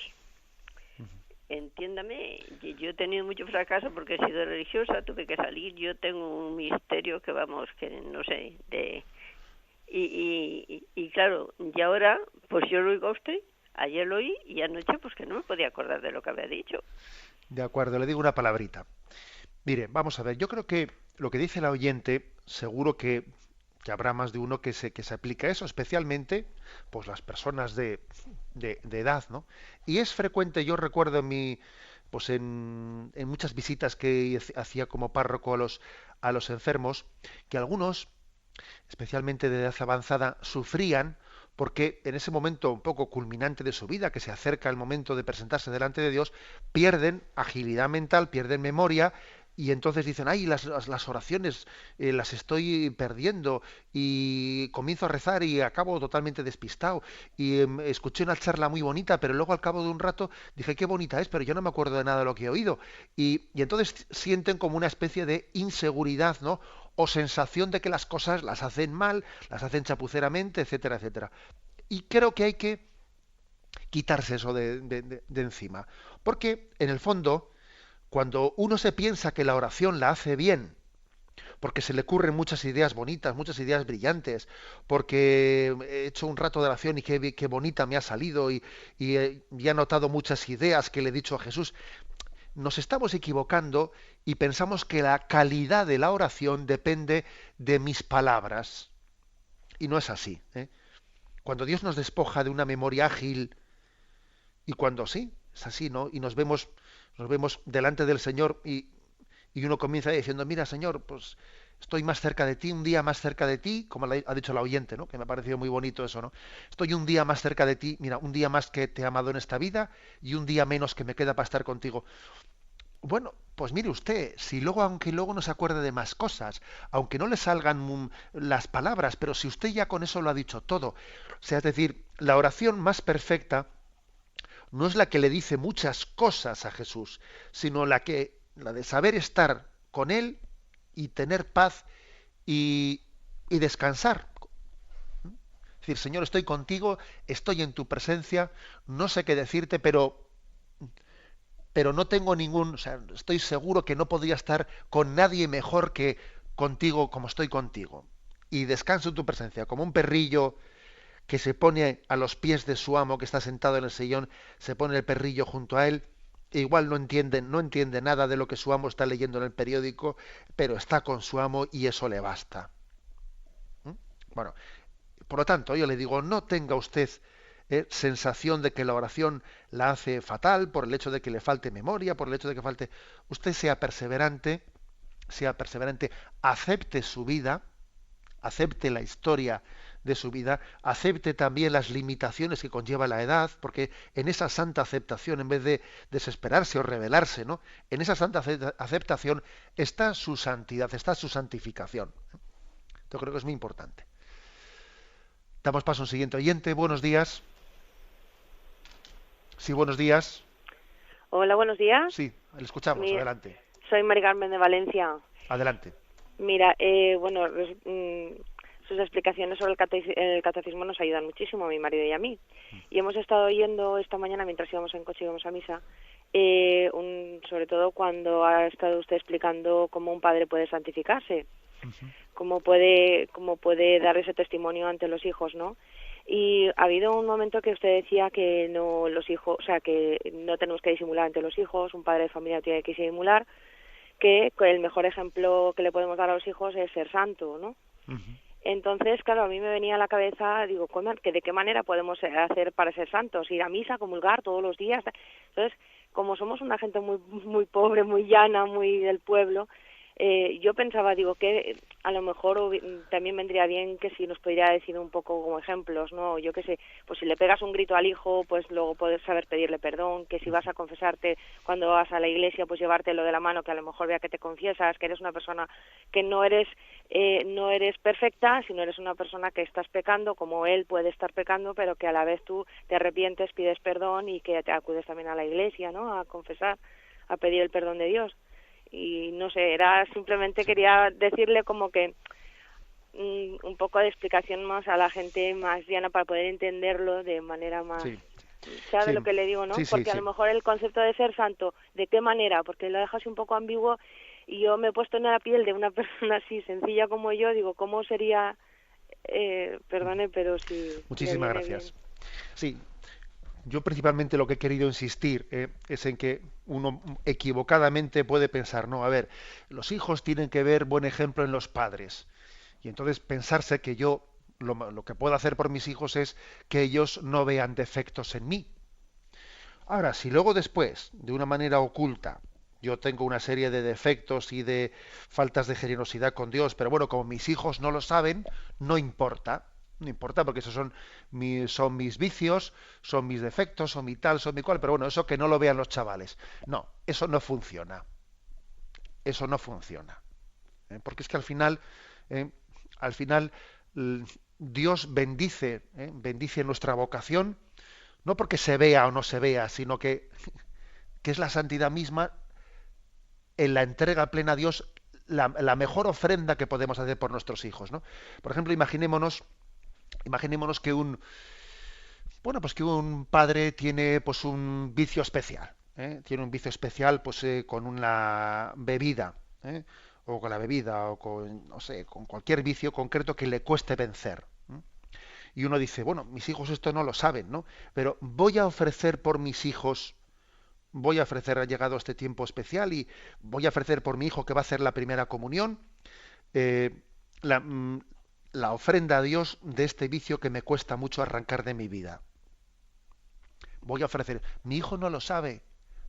Entiéndame, yo he tenido mucho fracaso porque he sido religiosa, tuve que salir, yo tengo un misterio que no sé, y claro, y ahora, pues yo lo oigo a usted, ayer lo oí y anoche pues que no me podía acordar de lo que había dicho. De acuerdo, le digo una palabrita. Mire, vamos a ver, yo creo que lo que dice la oyente, seguro que habrá más de uno que se aplica eso, especialmente pues las personas de edad, ¿no? Y es frecuente, yo recuerdo en muchas visitas que hacía como párroco a los enfermos, que algunos, especialmente de edad avanzada, sufrían porque en ese momento un poco culminante de su vida, que se acerca el momento de presentarse delante de Dios, pierden agilidad mental, pierden memoria, y entonces dicen, ay, las oraciones las estoy perdiendo, y comienzo a rezar y acabo totalmente despistado, y escuché una charla muy bonita, pero luego al cabo de un rato dije, qué bonita es, pero yo no me acuerdo de nada de lo que he oído, y entonces sienten como una especie de inseguridad, ¿no? O sensación de que las cosas las hacen mal, las hacen chapuceramente, etcétera, etcétera. Y creo que hay que quitarse eso de encima, porque en el fondo, cuando uno se piensa que la oración la hace bien, porque se le ocurren muchas ideas bonitas, muchas ideas brillantes, porque he hecho un rato de oración y qué bonita me ha salido, y he notado muchas ideas que le he dicho a Jesús, nos estamos equivocando y pensamos que la calidad de la oración depende de mis palabras. Y no es así. Cuando Dios nos despoja de una memoria ágil, y cuando sí, es así, ¿no? Y nos vemos delante del Señor, y uno comienza diciendo, mira, Señor, pues estoy más cerca de ti, un día más cerca de ti, como ha dicho la oyente, ¿no? Que me ha parecido muy bonito eso, ¿no? Estoy un día más cerca de ti, mira, un día más que te he amado en esta vida y un día menos que me queda para estar contigo. Bueno, pues mire usted, aunque luego no se acuerde de más cosas, aunque no le salgan las palabras, pero si usted ya con eso lo ha dicho todo, o sea, es decir, la oración más perfecta no es la que le dice muchas cosas a Jesús, sino la de saber estar con él y tener paz y descansar. Es decir, Señor, estoy contigo, estoy en tu presencia, no sé qué decirte, pero no tengo o sea, estoy seguro que no podría estar con nadie mejor que contigo como estoy contigo. Y descanso en tu presencia, como un perrillo que se pone a los pies de su amo que está sentado en el sillón, se pone el perrillo junto a él, e igual no entiende nada de lo que su amo está leyendo en el periódico, pero está con su amo y eso le basta. ¿Mm? Bueno, por lo tanto, yo le digo, no tenga usted sensación de que la oración la hace fatal por el hecho de que le falte memoria, por el hecho de que falte. Usted sea perseverante, acepte su vida, acepte la historia de su vida, acepte también las limitaciones que conlleva la edad, porque en esa santa aceptación, en vez de desesperarse o rebelarse, ¿no? En esa santa aceptación está su santidad, está su santificación. Yo creo que es muy importante. Damos paso a un siguiente oyente. Buenos días. Sí, buenos días. Hola, buenos días. Sí, le escuchamos. Mira, adelante. Soy Mari Carmen de Valencia. Adelante. Mira, bueno, sus explicaciones sobre el catecismo nos ayudan muchísimo a mi marido y a mí. Y hemos estado oyendo esta mañana, mientras íbamos en coche, íbamos a misa, sobre todo cuando ha estado usted explicando cómo un padre puede santificarse, cómo puede dar ese testimonio ante los hijos, ¿no? Y ha habido un momento que usted decía que no los hijos, o sea, que no tenemos que disimular ante los hijos, un padre de familia tiene que disimular, que el mejor ejemplo que le podemos dar a los hijos es ser santo, ¿no? Entonces, claro, a mí me venía a la cabeza, digo, que ¿de qué manera podemos hacer para ser santos? Ir a misa, comulgar todos los días. Entonces, como somos una gente muy muy pobre, muy llana, muy del pueblo, yo pensaba, digo, que a lo mejor también vendría bien que si nos pudiera decir un poco como ejemplos, ¿no? Yo qué sé, pues si le pegas un grito al hijo, pues luego poder saber pedirle perdón, que si vas a confesarte cuando vas a la iglesia, pues llevártelo de la mano, que a lo mejor vea que te confiesas, que eres una persona que no eres perfecta, sino eres una persona que estás pecando, como él puede estar pecando, pero que a la vez tú te arrepientes, pides perdón y que te acudes también a la iglesia, ¿no? A confesar, a pedir el perdón de Dios. Y no sé, simplemente quería decirle como que un poco de explicación más a la gente más llana para poder entenderlo de manera más... Sí. ¿Sabe lo que le digo, no? Porque a lo mejor el concepto de ser santo, ¿de qué manera? Porque lo dejas un poco ambiguo y yo me he puesto en la piel de una persona así sencilla como yo, digo, ¿cómo sería? Perdone, pero si... Muchísimas gracias. Bien. Sí. Yo principalmente lo que he querido insistir es en que uno equivocadamente puede pensar, no, a ver, los hijos tienen que ver buen ejemplo en los padres. Y entonces pensarse que yo lo que puedo hacer por mis hijos es que ellos no vean defectos en mí. Ahora, si luego después, de una manera oculta, yo tengo una serie de defectos y de faltas de generosidad con Dios, pero bueno, como mis hijos no lo saben, no importa. No importa, porque esos son mis vicios, son mis defectos, son mi tal, son mi cual, pero bueno, eso que no lo vean los chavales. No, eso no funciona. Eso no funciona. Porque es que al final Dios bendice nuestra vocación, no porque se vea o no se vea, sino que es la santidad misma, en la entrega plena a Dios, la mejor ofrenda que podemos hacer por nuestros hijos, ¿no? Por ejemplo, imaginémonos que un padre tiene pues un vicio especial, tiene un vicio especial pues con una bebida, o con la bebida o con, no sé, con cualquier vicio concreto que le cueste vencer. Y uno dice, bueno, mis hijos esto no lo saben, ¿no? Pero voy a ofrecer por mis hijos, ha llegado este tiempo especial y voy a ofrecer por mi hijo que va a hacer la primera comunión, la ofrenda a Dios de este vicio que me cuesta mucho arrancar de mi vida. Voy a ofrecer. Mi hijo no lo sabe,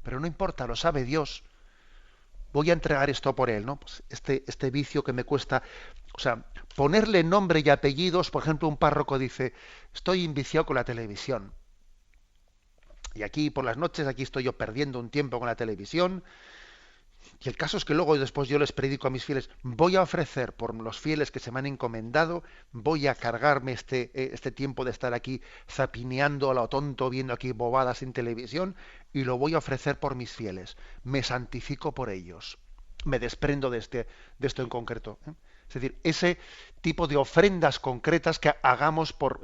pero no importa, lo sabe Dios. Voy a entregar esto por él, ¿no? Pues este vicio que me cuesta, o sea, ponerle nombre y apellidos. Por ejemplo, un párroco dice, estoy enviciado con la televisión. Y aquí por las noches, aquí estoy yo perdiendo un tiempo con la televisión. Y el caso es que luego después yo les predico a mis fieles, voy a ofrecer por los fieles que se me han encomendado, voy a cargarme este tiempo de estar aquí zapineando a lo tonto, viendo aquí bobadas en televisión, y lo voy a ofrecer por mis fieles. Me santifico por ellos. Me desprendo de esto en concreto. Es decir, ese tipo de ofrendas concretas que hagamos por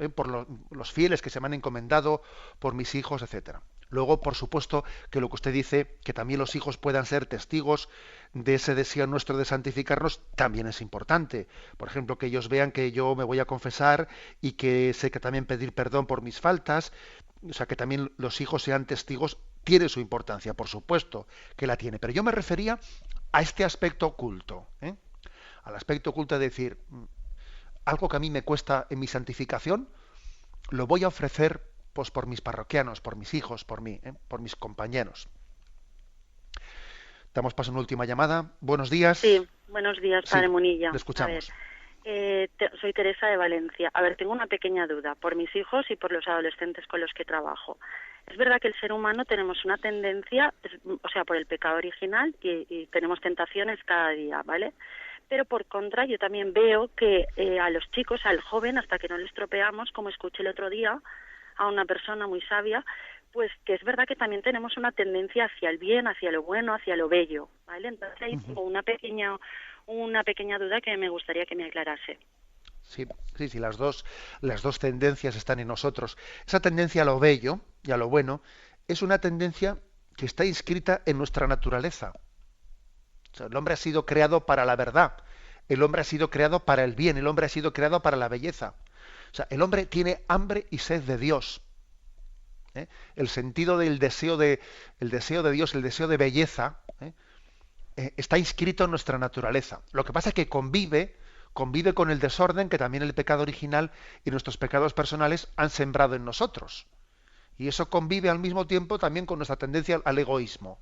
los fieles que se me han encomendado, por mis hijos, etcétera. Luego, por supuesto, que lo que usted dice, que también los hijos puedan ser testigos de ese deseo nuestro de santificarnos, también es importante. Por ejemplo, que ellos vean que yo me voy a confesar y que sé que también pedir perdón por mis faltas, o sea, que también los hijos sean testigos, tiene su importancia, por supuesto que la tiene. Pero yo me refería a este aspecto oculto, al aspecto oculto de decir, algo que a mí me cuesta en mi santificación, lo voy a ofrecer pues por mis parroquianos, por mis hijos, por mí, por mis compañeros. Damos paso a una última llamada. Buenos días. Sí, buenos días, padre Sí, Munilla. le escuchamos. A ver, soy Teresa de Valencia. A ver, tengo una pequeña duda por mis hijos y por los adolescentes con los que trabajo. Es verdad que el ser humano tenemos una tendencia, o sea, por el pecado original y tenemos tentaciones cada día, ¿vale? Pero por contra, yo también veo que a los chicos, al joven, hasta que no les tropeamos, como escuché el otro día a una persona muy sabia, pues que es verdad que también tenemos una tendencia hacia el bien, hacia lo bueno, hacia lo bello, ¿vale? Entonces ahí tengo una pequeña duda que me gustaría que me aclarase. Sí, las dos tendencias están en nosotros. Esa tendencia a lo bello y a lo bueno es una tendencia que está inscrita en nuestra naturaleza. O sea, el hombre ha sido creado para la verdad, el hombre ha sido creado para el bien, el hombre ha sido creado para la belleza. O sea, el hombre tiene hambre y sed de Dios. El sentido del deseo de Dios, el deseo de belleza, está inscrito en nuestra naturaleza. Lo que pasa es que convive con el desorden que también el pecado original y nuestros pecados personales han sembrado en nosotros. Y eso convive al mismo tiempo también con nuestra tendencia al egoísmo,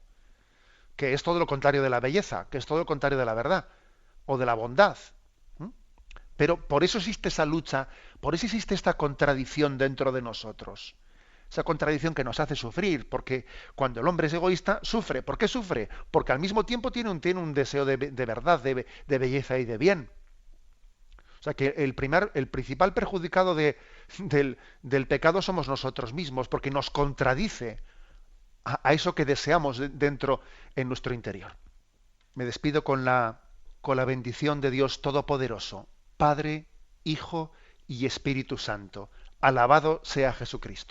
que es todo lo contrario de la belleza, que es todo lo contrario de la verdad o de la bondad. Pero por eso existe esa lucha, por eso existe esta contradicción dentro de nosotros. Esa contradicción que nos hace sufrir, porque cuando el hombre es egoísta, sufre. ¿Por qué sufre? Porque al mismo tiempo tiene un deseo de verdad, de belleza y de bien. O sea que el principal perjudicado del pecado somos nosotros mismos, porque nos contradice a eso que deseamos dentro en nuestro interior. Me despido con la bendición de Dios Todopoderoso, Padre, Hijo y Espíritu Santo. Alabado sea Jesucristo.